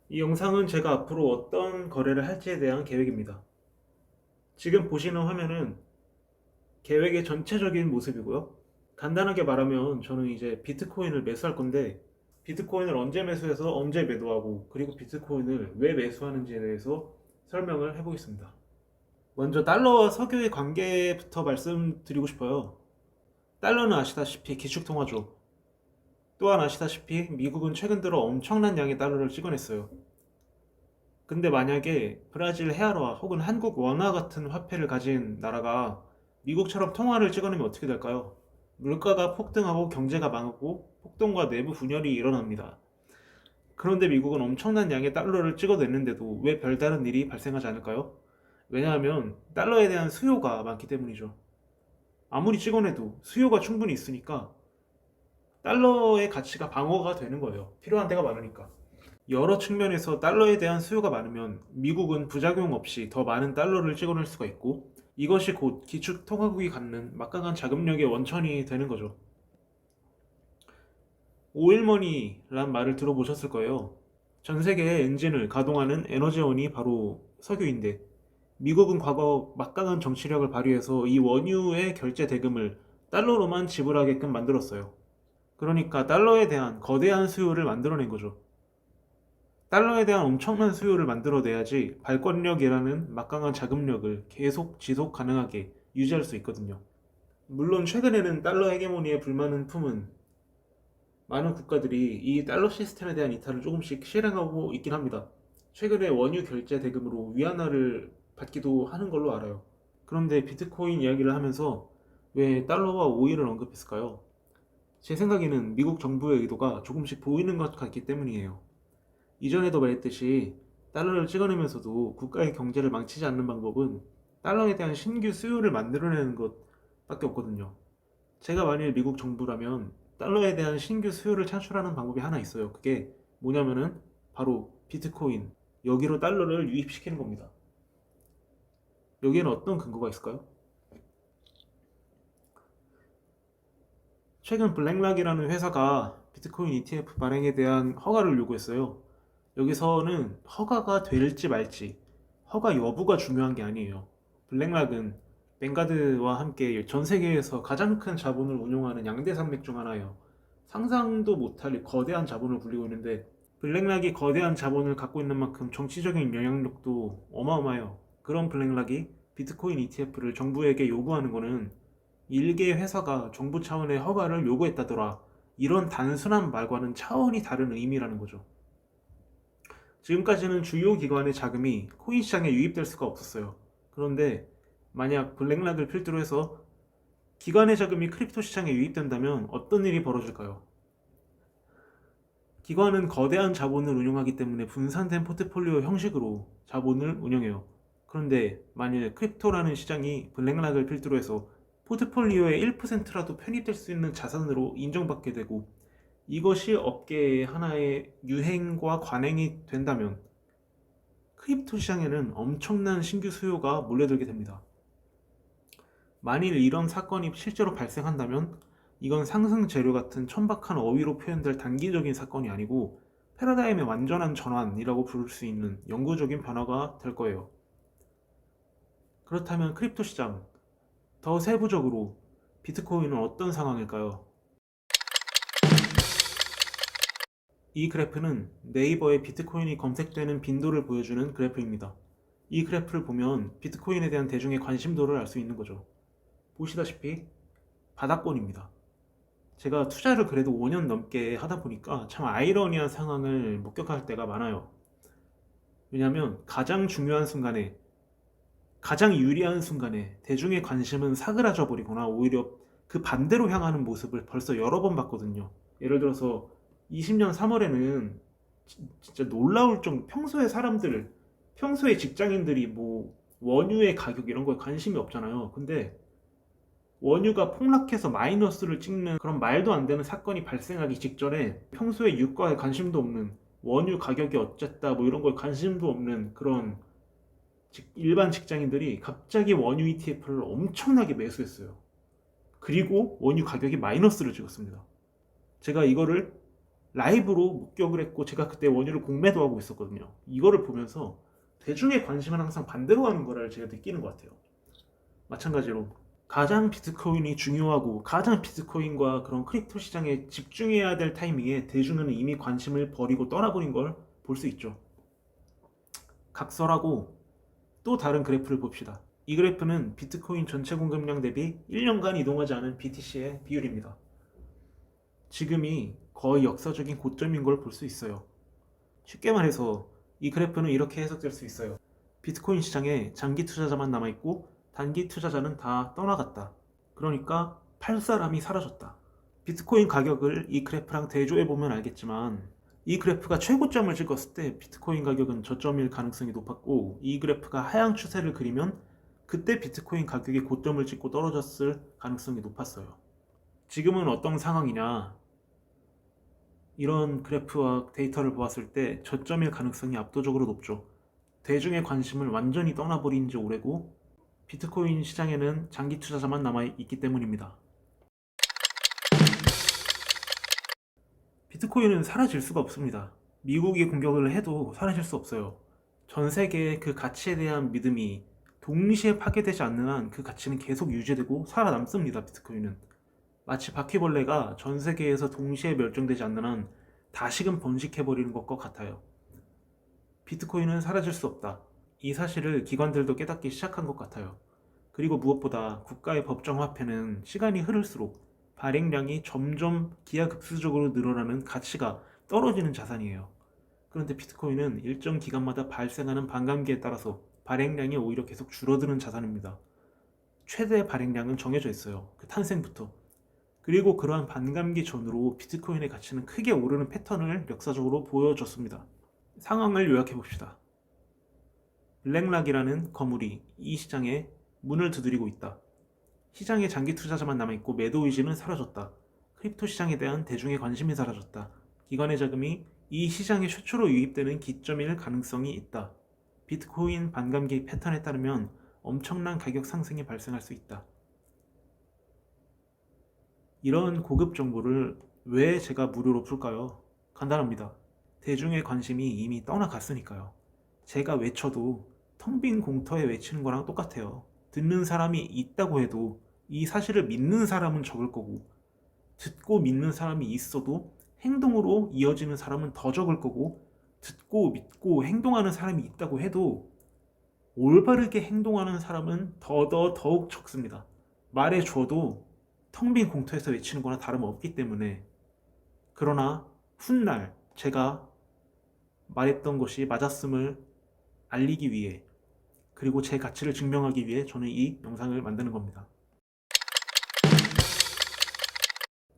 이 영상은 제가 앞으로 어떤 거래를 할지에 대한 계획입니다. 지금 보시는 화면은 계획의 전체적인 모습이고요. 간단하게 말하면 저는 이제 비트코인을 매수할 건데 비트코인을 언제 매수해서 언제 매도하고 그리고 비트코인을 왜 매수하는지에 대해서 설명을 해보겠습니다. 먼저 달러와 석유의 관계부터 말씀드리고 싶어요. 달러는 아시다시피 기축통화죠. 또한 아시다시피 미국은 최근 들어 엄청난 양의 달러를 찍어냈어요. 근데 만약에 브라질 헤아라 혹은 한국 원화 같은 화폐를 가진 나라가 미국처럼 통화를 찍어내면 어떻게 될까요? 물가가 폭등하고 경제가 망하고 폭동과 내부 분열이 일어납니다. 그런데 미국은 엄청난 양의 달러를 찍어냈는데도 왜 별다른 일이 발생하지 않을까요? 왜냐하면 달러에 대한 수요가 많기 때문이죠. 아무리 찍어내도 수요가 충분히 있으니까 달러의 가치가 방어가 되는 거예요. 필요한 데가 많으니까. 여러 측면에서 달러에 대한 수요가 많으면 미국은 부작용 없이 더 많은 달러를 찍어낼 수가 있고 이것이 곧 기축 통화국이 갖는 막강한 자금력의 원천이 되는 거죠. 오일머니란 말을 들어보셨을 거예요. 전 세계의 엔진을 가동하는 에너지원이 바로 석유인데 미국은 과거 막강한 정치력을 발휘해서 이 원유의 결제 대금을 달러로만 지불하게끔 만들었어요. 그러니까 달러에 대한 거대한 수요를 만들어낸 거죠. 달러에 대한 엄청난 수요를 만들어내야지 발권력이라는 막강한 자금력을 계속 지속 가능하게 유지할 수 있거든요. 물론 최근에는 달러 헤게모니에 불만을 품은 많은 국가들이 이 달러 시스템에 대한 이탈을 조금씩 실행하고 있긴 합니다. 최근에 원유 결제 대금으로 위안화를 받기도 하는 걸로 알아요. 그런데 비트코인 이야기를 하면서 왜 달러와 오일을 언급했을까요? 제 생각에는 미국 정부의 의도가 조금씩 보이는 것 같기 때문이에요. 이전에도 말했듯이 달러를 찍어내면서도 국가의 경제를 망치지 않는 방법은 달러에 대한 신규 수요를 만들어내는 것밖에 없거든요. 제가 만일 미국 정부라면 달러에 대한 신규 수요를 창출하는 방법이 하나 있어요. 그게 뭐냐면은 바로 비트코인, 여기로 달러를 유입시키는 겁니다. 여기에는 어떤 근거가 있을까요? 최근 블랙락이라는 회사가 비트코인 ETF 발행에 대한 허가를 요구했어요. 여기서는 허가가 될지 말지, 허가 여부가 중요한 게 아니에요. 블랙락은 뱅가드와 함께 전 세계에서 가장 큰 자본을 운용하는 양대 산맥 중 하나예요. 상상도 못할 거대한 자본을 굴리고 있는데 블랙락이 거대한 자본을 갖고 있는 만큼 정치적인 영향력도 어마어마해요. 그런 블랙락이 비트코인 ETF를 정부에게 요구하는 거는 일개 회사가 정부 차원의 허가를 요구했다더라. 이런 단순한 말과는 차원이 다른 의미라는 거죠. 지금까지는 주요 기관의 자금이 코인 시장에 유입될 수가 없었어요. 그런데 만약 블랙락을 필두로 해서 기관의 자금이 크립토 시장에 유입된다면 어떤 일이 벌어질까요? 기관은 거대한 자본을 운용하기 때문에 분산된 포트폴리오 형식으로 자본을 운영해요. 그런데 만일 크립토라는 시장이 블랙락을 필두로 해서 포트폴리오의 1%라도 편입될 수 있는 자산으로 인정받게 되고 이것이 업계의 하나의 유행과 관행이 된다면 크립토 시장에는 엄청난 신규 수요가 몰려들게 됩니다. 만일 이런 사건이 실제로 발생한다면 이건 상승 재료 같은 천박한 어휘로 표현될 단기적인 사건이 아니고 패러다임의 완전한 전환이라고 부를 수 있는 영구적인 변화가 될 거예요. 그렇다면 크립토 시장, 더 세부적으로 비트코인은 어떤 상황일까요? 이 그래프는 네이버에 비트코인이 검색되는 빈도를 보여주는 그래프입니다. 이 그래프를 보면 비트코인에 대한 대중의 관심도를 알 수 있는 거죠. 보시다시피 바닥권입니다. 제가 투자를 그래도 5년 넘게 하다 보니까 참 아이러니한 상황을 목격할 때가 많아요. 왜냐하면 가장 중요한 순간에, 가장 유리한 순간에 대중의 관심은 사그라져 버리거나 오히려 그 반대로 향하는 모습을 벌써 여러 번 봤거든요. 예를 들어서 20년 3월에는 진짜 놀라울 정도, 평소에 직장인들이 뭐 원유의 가격 이런 거에 관심이 없잖아요. 근데 원유가 폭락해서 마이너스를 찍는 그런 말도 안 되는 사건이 발생하기 직전에 평소에 유가에 관심도 없는, 원유 가격이 어쨌다 뭐 이런 거에 관심도 없는 그런 일반 직장인들이 갑자기 원유 ETF를 엄청나게 매수했어요. 그리고 원유 가격이 마이너스를 찍었습니다. 제가 이거를 라이브로 목격을 했고 제가 그때 원유를 공매도 하고 있었거든요. 이거를 보면서 대중의 관심은 항상 반대로 가는 거를 제가 느끼는 것 같아요. 마찬가지로 가장 비트코인이 중요하고 가장 비트코인과 그런 크립토 시장에 집중해야 될 타이밍에 대중은 이미 관심을 버리고 떠나버린 걸 볼 수 있죠. 각설하고 또 다른 그래프를 봅시다. 이 그래프는 비트코인 전체 공급량 대비 1년간 이동하지 않은 BTC의 비율입니다. 지금이 거의 역사적인 고점인 걸 볼 수 있어요. 쉽게 말해서 이 그래프는 이렇게 해석될 수 있어요. 비트코인 시장에 장기 투자자만 남아있고 단기 투자자는 다 떠나갔다. 그러니까 팔 사람이 사라졌다. 비트코인 가격을 이 그래프랑 대조해보면 알겠지만 이 그래프가 최고점을 찍었을 때 비트코인 가격은 저점일 가능성이 높았고 이 그래프가 하향 추세를 그리면 그때 비트코인 가격이 고점을 찍고 떨어졌을 가능성이 높았어요. 지금은 어떤 상황이냐? 이런 그래프와 데이터를 보았을 때 저점일 가능성이 압도적으로 높죠. 대중의 관심을 완전히 떠나버린 지 오래고 비트코인 시장에는 장기 투자자만 남아있기 때문입니다. 비트코인은 사라질 수가 없습니다. 미국이 공격을 해도 사라질 수 없어요. 전 세계의 그 가치에 대한 믿음이 동시에 파괴되지 않는 한 그 가치는 계속 유지되고 살아남습니다. 비트코인은 마치 바퀴벌레가 전 세계에서 동시에 멸종되지 않는 한 다시금 번식해버리는 것과 같아요. 비트코인은 사라질 수 없다. 이 사실을 기관들도 깨닫기 시작한 것 같아요. 그리고 무엇보다 국가의 법정 화폐는 시간이 흐를수록 발행량이 점점 기하급수적으로 늘어나는 가치가 떨어지는 자산이에요. 그런데 비트코인은 일정 기간마다 발생하는 반감기에 따라서 발행량이 오히려 계속 줄어드는 자산입니다. 최대 발행량은 정해져 있어요. 그 탄생부터. 그리고 그러한 반감기 전후로 비트코인의 가치는 크게 오르는 패턴을 역사적으로 보여줬습니다. 상황을 요약해 봅시다. 블랙락이라는 거물이 이 시장에 문을 두드리고 있다. 시장에 장기 투자자만 남아있고 매도 의지는 사라졌다. 크립토 시장에 대한 대중의 관심이 사라졌다. 기관의 자금이 이 시장에 최초로 유입되는 기점일 가능성이 있다. 비트코인 반감기 패턴에 따르면 엄청난 가격 상승이 발생할 수 있다. 이런 고급 정보를 왜 제가 무료로 풀까요? 간단합니다. 대중의 관심이 이미 떠나갔으니까요. 제가 외쳐도 텅 빈 공터에 외치는 거랑 똑같아요. 듣는 사람이 있다고 해도 이 사실을 믿는 사람은 적을 거고 듣고 믿는 사람이 있어도 행동으로 이어지는 사람은 더 적을 거고 듣고 믿고 행동하는 사람이 있다고 해도 올바르게 행동하는 사람은 더욱 적습니다. 말해줘도 텅 빈 공터에서 외치는 거나 다름없기 때문에. 그러나 훗날 제가 말했던 것이 맞았음을 알리기 위해 그리고 제 가치를 증명하기 위해 저는 이 영상을 만드는 겁니다.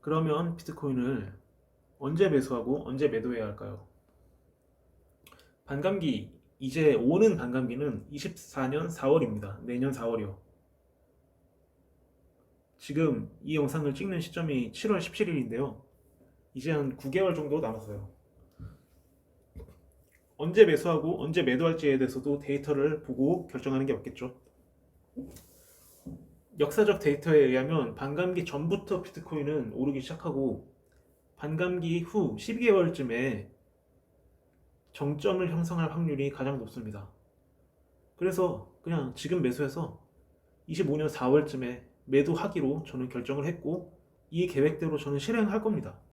그러면 비트코인을 언제 매수하고 언제 매도해야 할까요? 반감기, 이제 오는 반감기는 24년 4월입니다. 내년 4월이요. 지금 이 영상을 찍는 시점이 7월 17일인데요. 이제 한 9개월 정도 남았어요. 언제 매수하고 언제 매도할지에 대해서도 데이터를 보고 결정하는 게 맞겠죠. 역사적 데이터에 의하면 반감기 전부터 비트코인은 오르기 시작하고 반감기 후 12개월쯤에 정점을 형성할 확률이 가장 높습니다. 그래서 그냥 지금 매수해서 25년 4월쯤에 매도하기로 저는 결정을 했고 이 계획대로 저는 실행할 겁니다.